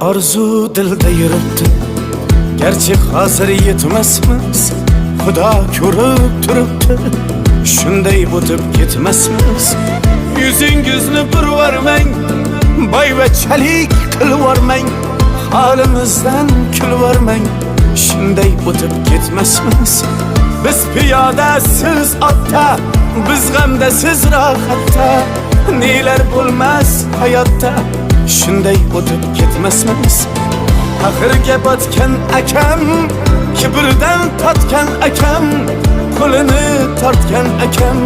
orzu dilda yuribdi, gerçi hozir yetmasmiz. Xudo ko'rib turibdi, shunday o'tib ketmasmiz. Yuzingizni burvarmang, boyvachalik qilvormang, holimizdan kulvormang, shunday o'tib ketmasmiz. Biz piyoda, siz otda, biz g'amda, siz rohatda, nelar bo'lmas hayotda, shunday o'tib ketmasmiz. Axirga botgan akam, kibrdan totgan akam, qo'lini tortgan akam,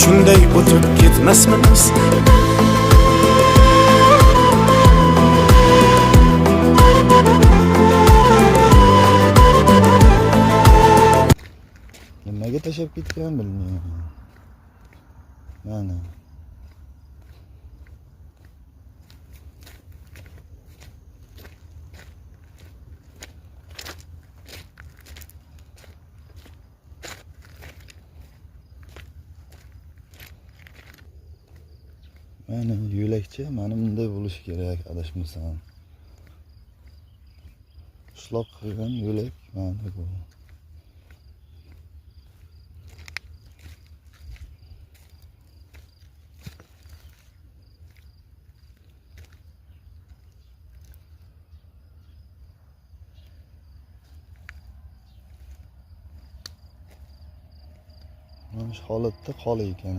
shunday o'tib ketmasmiz. Nimaga tashab ketgan bilmayman. Mana mana yo'lakcha, mana bunday bo'lishi kerak, adashmasam. Qishloq qilgan yo'lak mana bu. Mana shu holatda qol ekan.